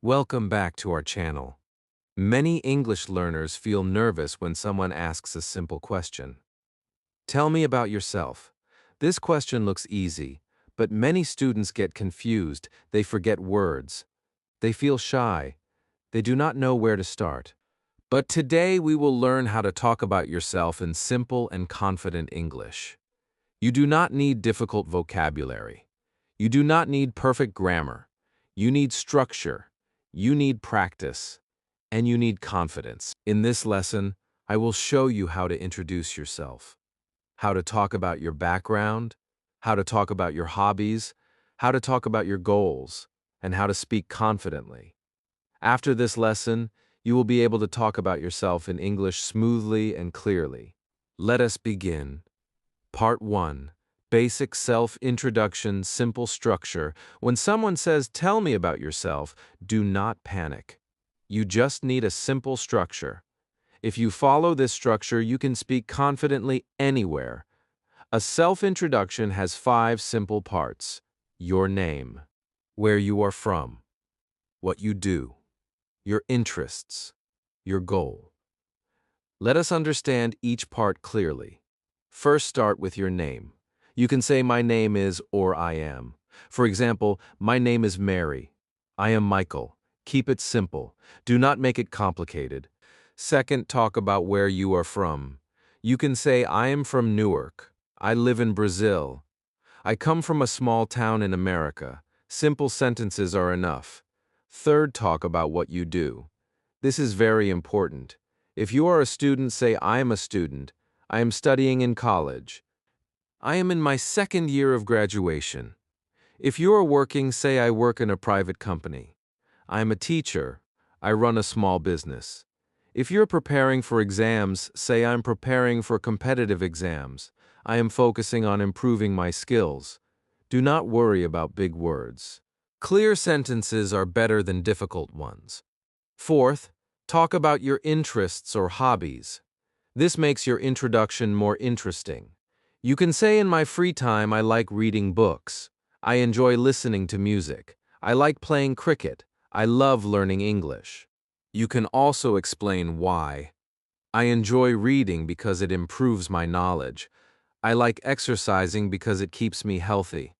Welcome back to our channel. Many English learners feel nervous when someone asks a simple question. Tell me about yourself. This question looks easy, but many students get confused, they forget words. They feel shy. They do not know where to start. But today we will learn how to talk about yourself in simple and confident English. You do not need difficult vocabulary. You do not need perfect grammar. You need structure. You need practice. And you need confidence. In this lesson, I will show you how to introduce yourself, how to talk about your background, how to talk about your hobbies, how to talk about your goals, and how to speak confidently. After this lesson, you will be able to talk about yourself in English smoothly and clearly. Let us begin. Part 1. Basic self-introduction, simple structure. When someone says, "Tell me about yourself," do not panic. You just need a simple structure. If you follow this structure, you can speak confidently anywhere. A self-introduction has 5 simple parts: your name, where you are from, what you do, your interests, your goal. Let us understand each part clearly. First, start with your name. You can say, "My name is," or "I am." For example, "My name is Mary." "I am Michael." Keep it simple. Do not make it complicated. Second, talk about where you are from. You can say, "I am from Newark." "I live in Brazil." "I come from a small town in America." Simple sentences are enough. Third, talk about what you do. This is very important. If you are a student, say, "I am a student. I am studying in college." "I am in my second year of graduation." If you are working, say, "I work in a private company." "I am a teacher. I run a small business." If you're preparing for exams, say, "I'm preparing for competitive exams. I am focusing on improving my skills." Do not worry about big words. Clear sentences are better than difficult ones. Fourth, talk about your interests or hobbies. This makes your introduction more interesting. You can say, "In my free time, I like reading books. I enjoy listening to music. I like playing cricket. I love learning English." You can also explain why. "I enjoy reading because it improves my knowledge. I like exercising because it keeps me healthy."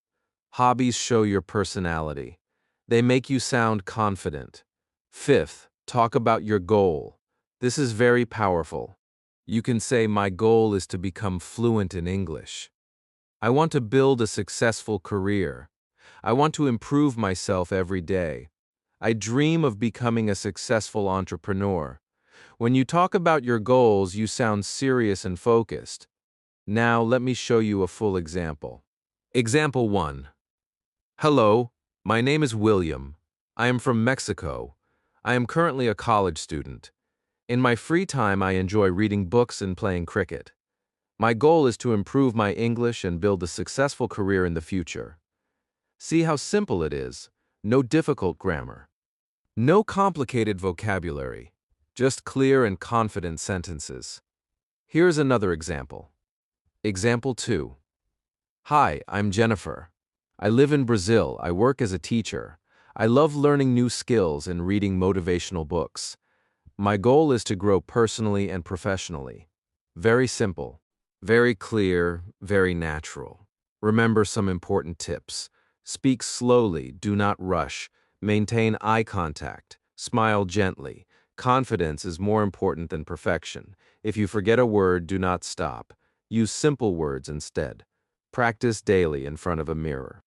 Hobbies show your personality. They make you sound confident. Fifth, talk about your goal. This is very powerful. You can say, "My goal is to become fluent in English." "I want to build a successful career." "I want to improve myself every day." "I dream of becoming a successful entrepreneur." When you talk about your goals, you sound serious and focused. Now, let me show you a full example. Example 1. "Hello, my name is William. I am from Mexico. I am currently a college student. In my free time, I enjoy reading books and playing cricket. My goal is to improve my English and build a successful career in the future." See how simple it is. No difficult grammar. No complicated vocabulary. Just clear and confident sentences. Here's another example. Example 2. "Hi, I'm Jennifer. I live in Brazil. I work as a teacher. I love learning new skills and reading motivational books. My goal is to grow personally and professionally." Very simple, very clear, very natural. Remember some important tips. Speak slowly, do not rush. Maintain eye contact. Smile gently. Confidence is more important than perfection. If you forget a word, do not stop. Use simple words instead. Practice daily in front of a mirror.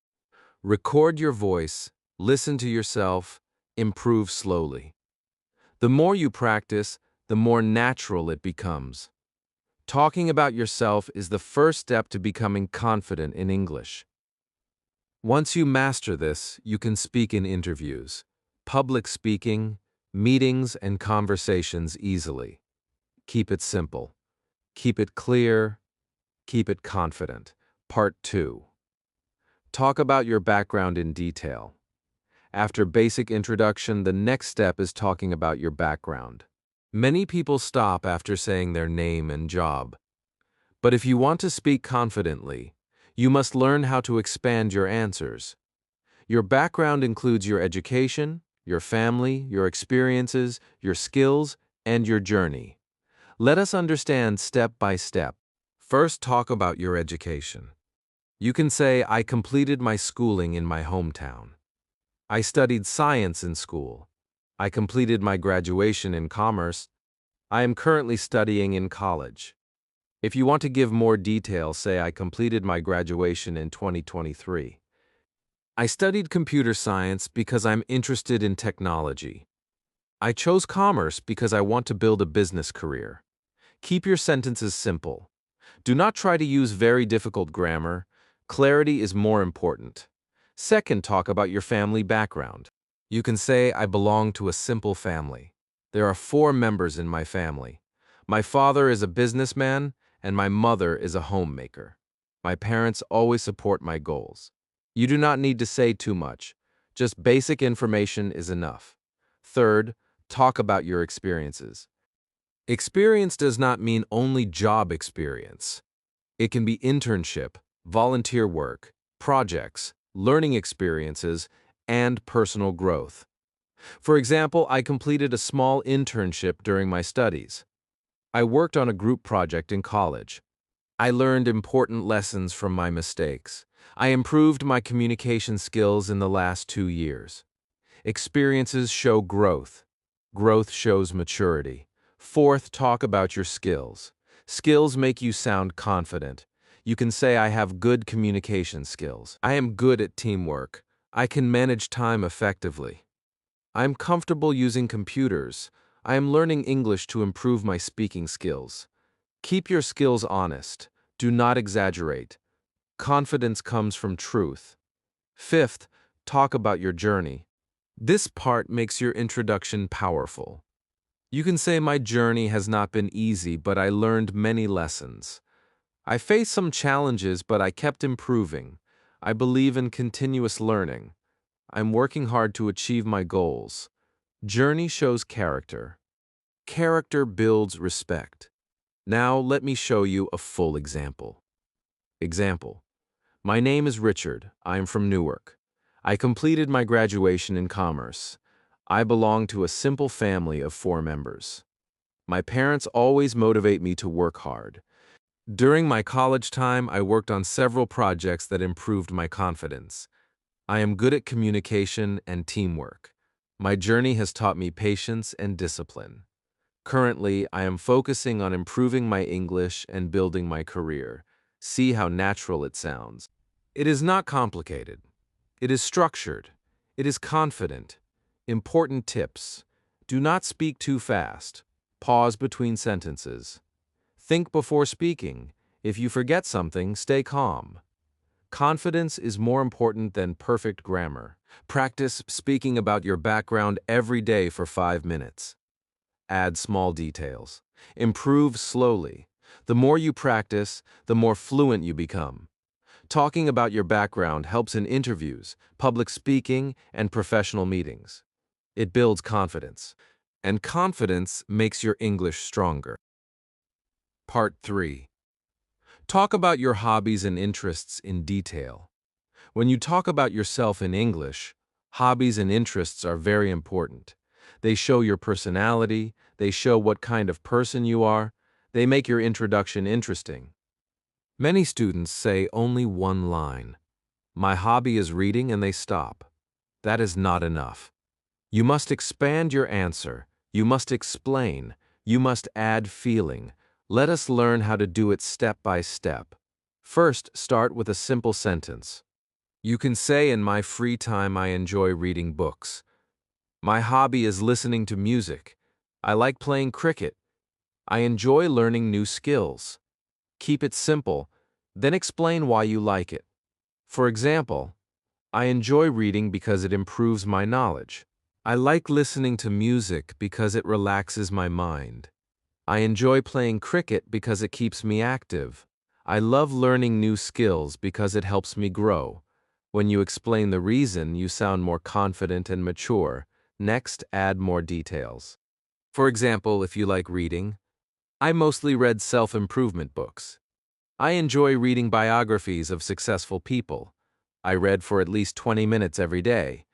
Record your voice, listen to yourself, improve slowly. The more you practice, the more natural it becomes. Talking about yourself is the first step to becoming confident in English. Once you master this, you can speak in interviews, public speaking, meetings, and conversations easily. Keep it simple. Keep it clear. Keep it confident. Part 2. Talk about your background in detail. After basic introduction, the next step is talking about your background. Many people stop after saying their name and job. But if you want to speak confidently, you must learn how to expand your answers. Your background includes your education, your family, your experiences, your skills, and your journey. Let us understand step by step. First, talk about your education. You can say, I completed my schooling in my hometown. I studied science in school. I completed my graduation in commerce. I am currently studying in college. If you want to give more detail, say I completed my graduation in 2023. I studied computer science because I'm interested in technology. I chose commerce because I want to build a business career. Keep your sentences simple. Do not try to use very difficult grammar. Clarity is more important. Second, talk about your family background. You can say, I belong to a simple family. There are 4 members in my family. My father is a businessman, and my mother is a homemaker. My parents always support my goals. You do not need to say too much. Just basic information is enough. Third, talk about your experiences. Experience does not mean only job experience. It can be internship, volunteer work, projects, learning experiences, and personal growth. For example, I completed a small internship during my studies. I worked on a group project in college. I learned important lessons from my mistakes. I improved my communication skills in the last 2 years. Experiences show growth. Growth shows maturity. Fourth, talk about your skills. Skills make you sound confident. You can say, I have good communication skills. I am good at teamwork. I can manage time effectively. I am comfortable using computers. I am learning English to improve my speaking skills. Keep your skills honest. Do not exaggerate. Confidence comes from truth. Fifth, talk about your journey. This part makes your introduction powerful. You can say, my journey has not been easy, but I learned many lessons. I faced some challenges, but I kept improving. I believe in continuous learning. I'm working hard to achieve my goals. Journey shows character. Character builds respect. Now let me show you a full example. Example. My name is Richard. I am from Newark. I completed my graduation in commerce. I belong to a simple family of 4 members. My parents always motivate me to work hard. During my college time, I worked on several projects that improved my confidence. I am good at communication and teamwork. My journey has taught me patience and discipline. Currently, I am focusing on improving my English and building my career. See how natural it sounds. It is not complicated. It is structured. It is confident. Important tips. Do not speak too fast. Pause between sentences. Think before speaking. If you forget something, stay calm. Confidence is more important than perfect grammar. Practice speaking about your background every day for 5 minutes. Add small details. Improve slowly. The more you practice, the more fluent you become. Talking about your background helps in interviews, public speaking, and professional meetings. It builds confidence, and confidence makes your English stronger. Part 3. Talk about your hobbies and interests in detail. When you talk about yourself in English, hobbies and interests are very important. They show your personality, they show what kind of person you are, they make your introduction interesting. Many students say only one line. My hobby is reading, and they stop. That is not enough. You must expand your answer. You must explain. You must add feeling. Let us learn how to do it step by step. First, start with a simple sentence. You can say, in my free time I enjoy reading books. My hobby is listening to music. I like playing cricket. I enjoy learning new skills. Keep it simple, then explain why you like it. For example, I enjoy reading because it improves my knowledge. I like listening to music because it relaxes my mind. I enjoy playing cricket because it keeps me active. I love learning new skills because it helps me grow. When you explain the reason, you sound more confident and mature. Next, add more details. For example, if you like reading, I mostly read self-improvement books. I enjoy reading biographies of successful people. I read for at least 20 minutes every day.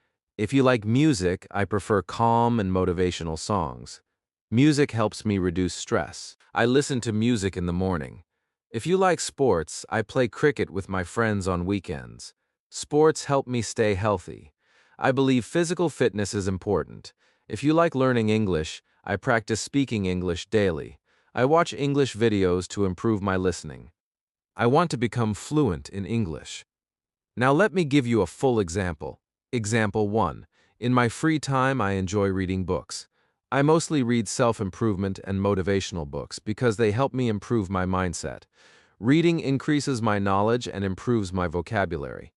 If you like music, I prefer calm and motivational songs. Music helps me reduce stress. I listen to music in the morning. If you like sports, I play cricket with my friends on weekends. Sports help me stay healthy. I believe physical fitness is important. If you like learning English, I practice speaking English daily. I watch English videos to improve my listening. I want to become fluent in English. Now let me give you a full example. Example 1. In my free time, I enjoy reading books. I mostly read self-improvement and motivational books because they help me improve my mindset. Reading increases my knowledge and improves my vocabulary.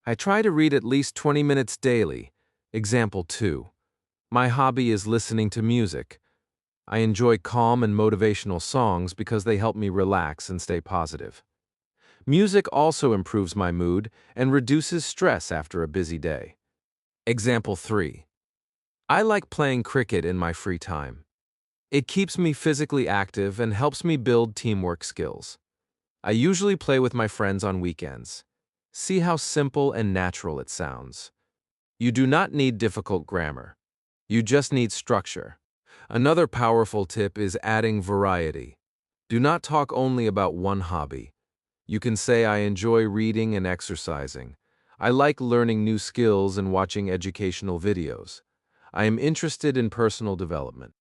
I try to read at least 20 minutes daily. Example 2. My hobby is listening to music. I enjoy calm and motivational songs because they help me relax and stay positive. Music also improves my mood and reduces stress after a busy day. Example 3. I like playing cricket in my free time. It keeps me physically active and helps me build teamwork skills. I usually play with my friends on weekends. See how simple and natural it sounds. You do not need difficult grammar. You just need structure. Another powerful tip is adding variety. Do not talk only about one hobby. You can say, I enjoy reading and exercising. I like learning new skills and watching educational videos. I am interested in personal development.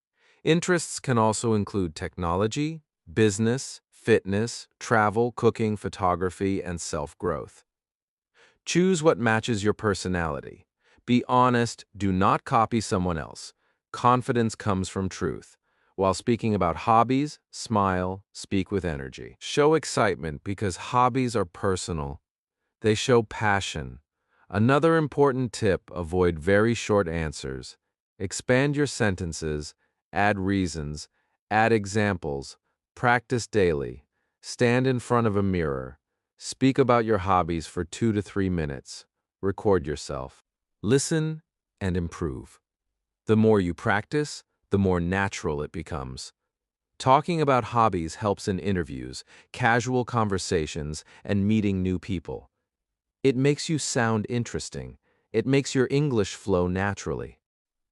Interests can also include technology, business, fitness, travel, cooking, photography, and self-growth. Choose what matches your personality. Be honest, do not copy someone else. Confidence comes from truth. While speaking about hobbies, smile, speak with energy. Show excitement because hobbies are personal. They show passion. Another important tip, avoid very short answers. Expand your sentences, add reasons, add examples, practice daily. Stand in front of a mirror. Speak about your hobbies for 2 to 3 minutes. Record yourself. Listen and improve. The more you practice, the more natural it becomes. Talking about hobbies helps in interviews, casual conversations, and meeting new people. It makes you sound interesting. It makes your English flow naturally.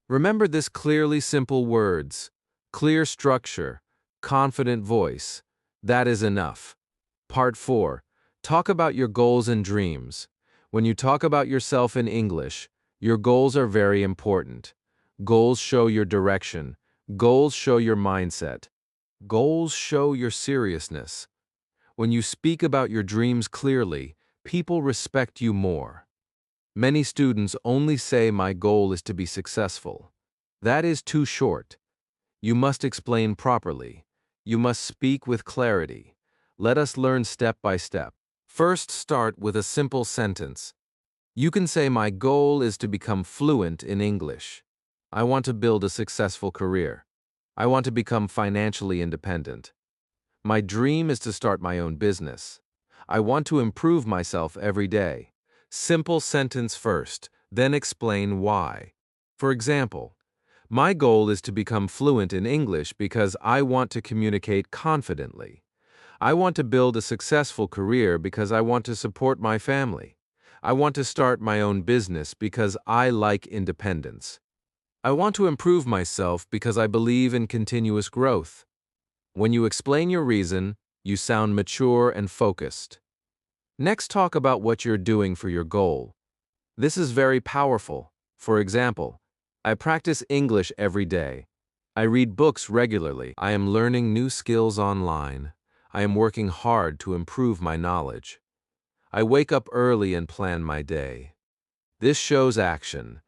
Remember this clearly simple words, clear structure, confident voice. That is enough. Part 4. Talk about your goals and dreams. When you talk about yourself in English, your goals are very important. Goals show your direction. Goals show your mindset. Goals show your seriousness. When you speak about your dreams clearly, people respect you more. Many students only say my goal is to be successful. That is too short. You must explain properly. You must speak with clarity. Let us learn step by step. First, start with a simple sentence. You can say my goal is to become fluent in English. I want to build a successful career. I want to become financially independent. My dream is to start my own business. I want to improve myself every day. Simple sentence first, then explain why. For example, my goal is to become fluent in English because I want to communicate confidently. I want to build a successful career because I want to support my family. I want to start my own business because I like independence. I want to improve myself because I believe in continuous growth. When you explain your reason, you sound mature and focused. Next, talk about what you're doing for your goal. This is very powerful. For example, I practice English every day. I read books regularly. I am learning new skills online. I am working hard to improve my knowledge. I wake up early and plan my day. This shows action.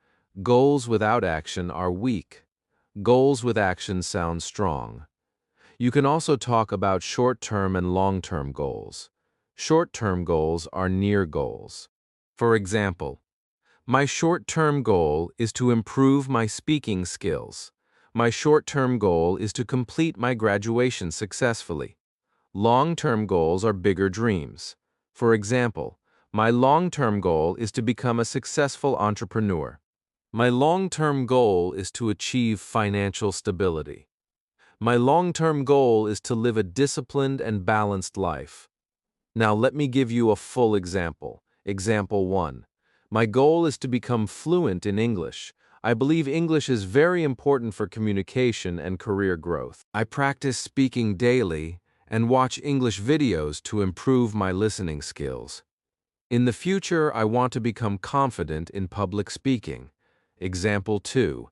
Goals without action are weak. Goals with action sound strong. You can also talk about short-term and long-term goals. Short-term goals are near goals. For example, my short-term goal is to improve my speaking skills. My short-term goal is to complete my graduation successfully. Long-term goals are bigger dreams. For example, my long-term goal is to become a successful entrepreneur. My long-term goal is to achieve financial stability. My long-term goal is to live a disciplined and balanced life. Now let me give you a full example. Example 1. My goal is to become fluent in English. I believe English is very important for communication and career growth. I practice speaking daily and watch English videos to improve my listening skills. In the future, I want to become confident in public speaking. Example 2.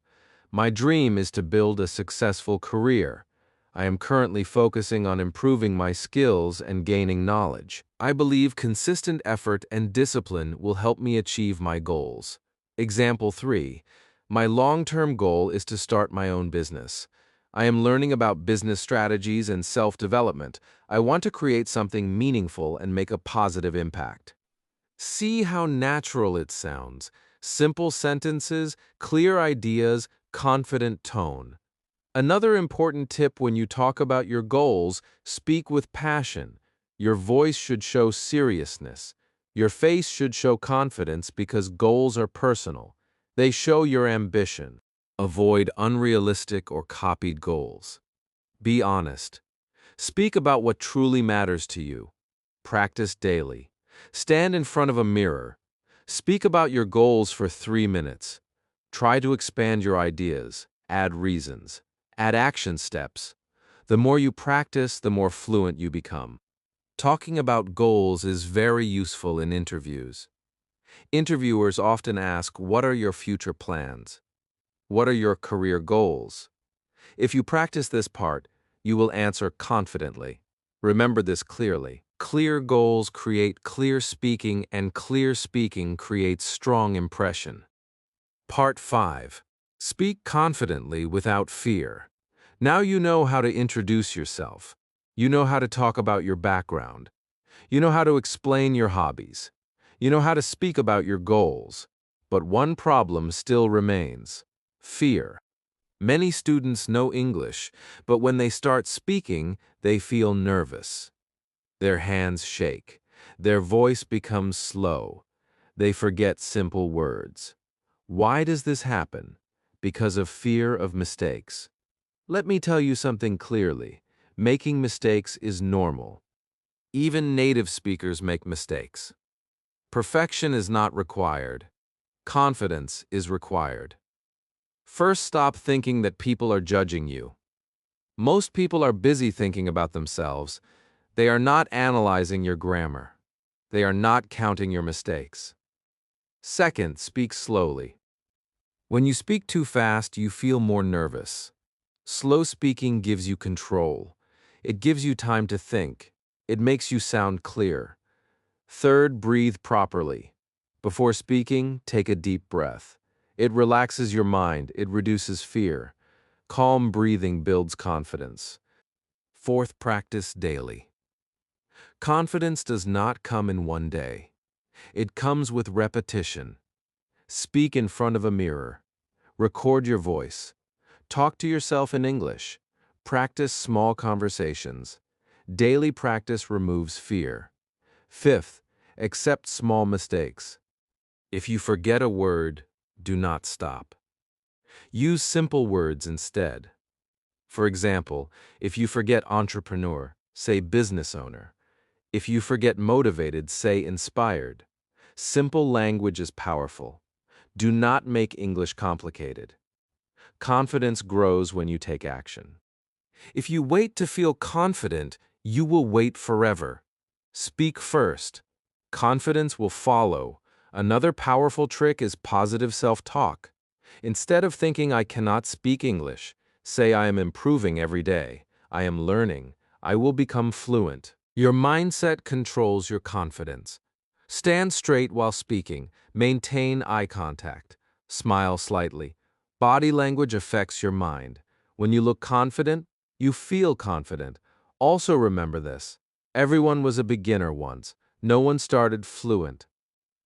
My dream is to build a successful career. I am currently focusing on improving my skills and gaining knowledge. I believe consistent effort and discipline will help me achieve my goals. Example 3. My long-term goal is to start my own business. I am learning about business strategies and self-development. I want to create something meaningful and make a positive impact. See how natural it sounds. Simple sentences, clear ideas, confident tone. Another important tip: when you talk about your goals, speak with passion. Your voice should show seriousness. Your face should show confidence because goals are personal. They show your ambition. Avoid unrealistic or copied goals. Be honest. Speak about what truly matters to you. Practice daily. Stand in front of a mirror. Speak about your goals for 3 minutes. Try to expand your ideas, add reasons, add action steps. The more you practice, the more fluent you become. Talking about goals is very useful in interviews. Interviewers often ask, "What are your future plans? What are your career goals?" If you practice this part, you will answer confidently. Remember this clearly. Clear goals create clear speaking, and clear speaking creates strong impression. Part 5. Speak confidently without fear. Now you know how to introduce yourself. You know how to talk about your background. You know how to explain your hobbies. You know how to speak about your goals. But one problem still remains: fear. Many students know English, but when they start speaking, they feel nervous. Their hands shake. Their voice becomes slow. They forget simple words. Why does this happen? Because of fear of mistakes. Let me tell you something clearly. Making mistakes is normal. Even native speakers make mistakes. Perfection is not required. Confidence is required. First, stop thinking that people are judging you. Most people are busy thinking about themselves. They are not analyzing your grammar. They are not counting your mistakes. Second, speak slowly. When you speak too fast, you feel more nervous. Slow speaking gives you control. It gives you time to think. It makes you sound clear. Third, breathe properly. Before speaking, take a deep breath. It relaxes your mind. It reduces fear. Calm breathing builds confidence. Fourth, practice daily. Confidence does not come in one day. It comes with repetition. Speak in front of a mirror. Record your voice. Talk to yourself in English. Practice small conversations. Daily practice removes fear. Fifth, accept small mistakes. If you forget a word, do not stop. Use simple words instead. For example, if you forget entrepreneur, say business owner. If you forget motivated, say inspired. Simple language is powerful. Do not make English complicated. Confidence grows when you take action. If you wait to feel confident, you will wait forever. Speak first. Confidence will follow. Another powerful trick is positive self-talk. Instead of thinking "I cannot speak English," say "I am improving every day. I am learning. I will become fluent." Your mindset controls your confidence. Stand straight while speaking. Maintain eye contact. Smile slightly. Body language affects your mind. When you look confident, you feel confident. Also remember this: everyone was a beginner once. No one started fluent.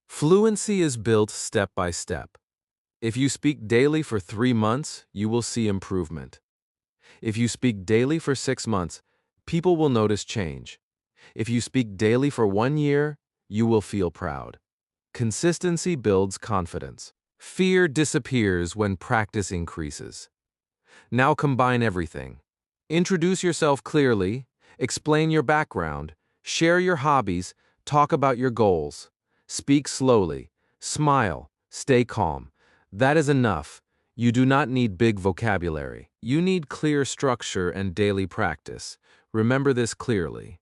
Fluency is built step by step. If you speak daily for 3 months, you will see improvement. If you speak daily for 6 months, people will notice change. If you speak daily for 1 year, you will feel proud. Consistency builds confidence. Fear disappears when practice increases. Now combine everything. Introduce yourself clearly, explain your background, share your hobbies, talk about your goals. Speak slowly. Smile, stay calm. That is enough. You do not need big vocabulary. You need clear structure and daily practice. Remember this clearly.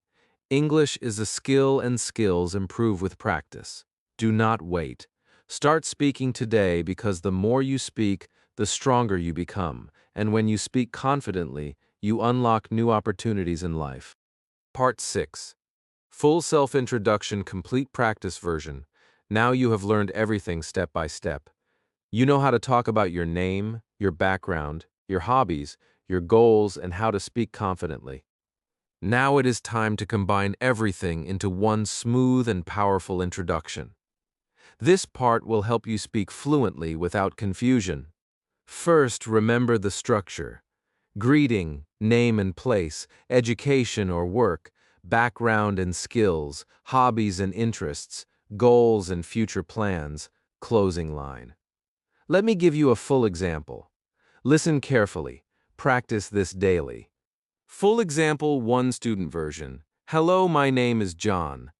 English is a skill and skills improve with practice. Do not wait. Start speaking today because the more you speak, the stronger you become. And when you speak confidently, you unlock new opportunities in life. Part 6. Full Self-Introduction Complete Practice Version. Now you have learned everything step by step. You know how to talk about your name, your background, your hobbies, your goals, and how to speak confidently. Now it is time to combine everything into one smooth and powerful introduction. This part will help you speak fluently without confusion. First, remember the structure. Greeting, name and place, education or work, background and skills, hobbies and interests, goals and future plans, closing line. Let me give you a full example. Listen carefully. Practice this daily. Full example 1 student version. Hello, my name is John.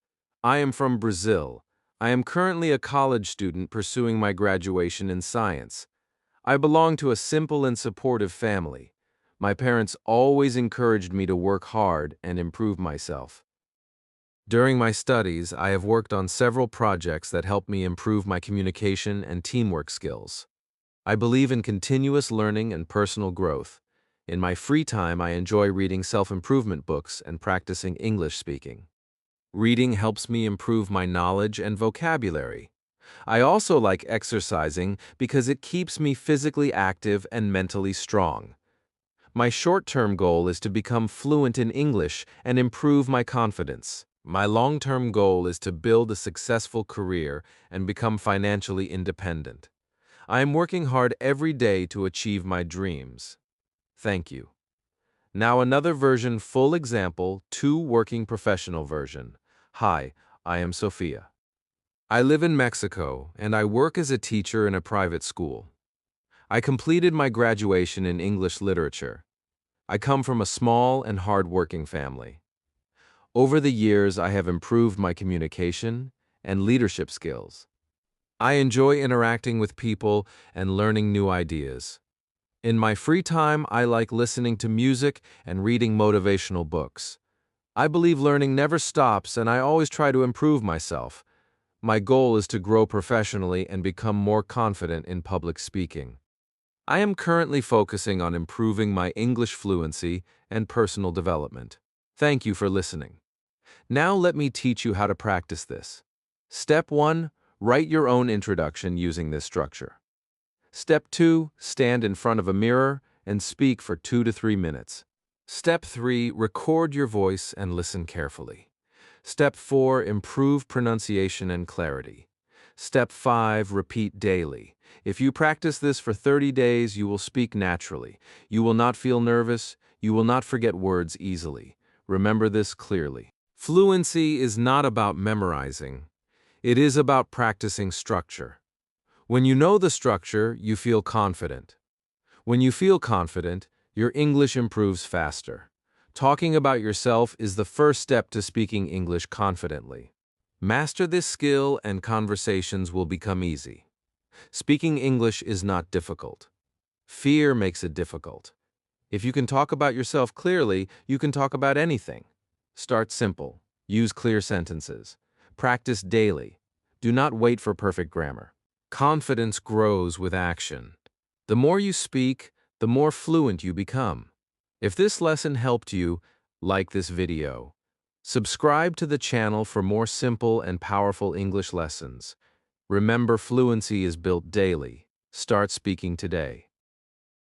I am from Brazil. I am currently a college student pursuing my graduation in science. I belong to a simple and supportive family. My parents always encouraged me to work hard and improve myself. During my studies, I have worked on several projects that help me improve my communication and teamwork skills. I believe in continuous learning and personal growth. In my free time, I enjoy reading self-improvement books and practicing English speaking. Reading helps me improve my knowledge and vocabulary. I also like exercising because it keeps me physically active and mentally strong. My short-term goal is to become fluent in English and improve my confidence. My long-term goal is to build a successful career and become financially independent. I am working hard every day to achieve my dreams. Thank you. Now another version, full example, 2 working professional version. Hi, I am Sophia. I live in Mexico and I work as a teacher in a private school. I completed my graduation in English literature. I come from a small and hard-working family. Over the years, I have improved my communication and leadership skills. I enjoy interacting with people and learning new ideas. In my free time, I like listening to music and reading motivational books. I believe learning never stops and I always try to improve myself. My goal is to grow professionally and become more confident in public speaking. I am currently focusing on improving my English fluency and personal development. Thank you for listening. Now let me teach you how to practice this. Step 1. Write your own introduction using this structure. Step 2. Stand in front of a mirror and speak for 2 to 3 minutes. Step 3. Record your voice and listen carefully. Step 4. Improve pronunciation and clarity. Step 5. Repeat daily. If you practice this for 30 days, you will speak naturally. You will not feel nervous. You will not forget words easily. Remember this clearly. Fluency is not about memorizing. It is about practicing structure. When you know the structure, you feel confident. When you feel confident, your English improves faster. Talking about yourself is the first step to speaking English confidently. Master this skill and conversations will become easy. Speaking English is not difficult. Fear makes it difficult. If you can talk about yourself clearly, you can talk about anything. Start simple. Use clear sentences. Practice daily. Do not wait for perfect grammar. Confidence grows with action. The more you speak, the more fluent you become. If this lesson helped you, like this video. Subscribe to the channel for more simple and powerful English lessons. Remember, fluency is built daily. Start speaking today.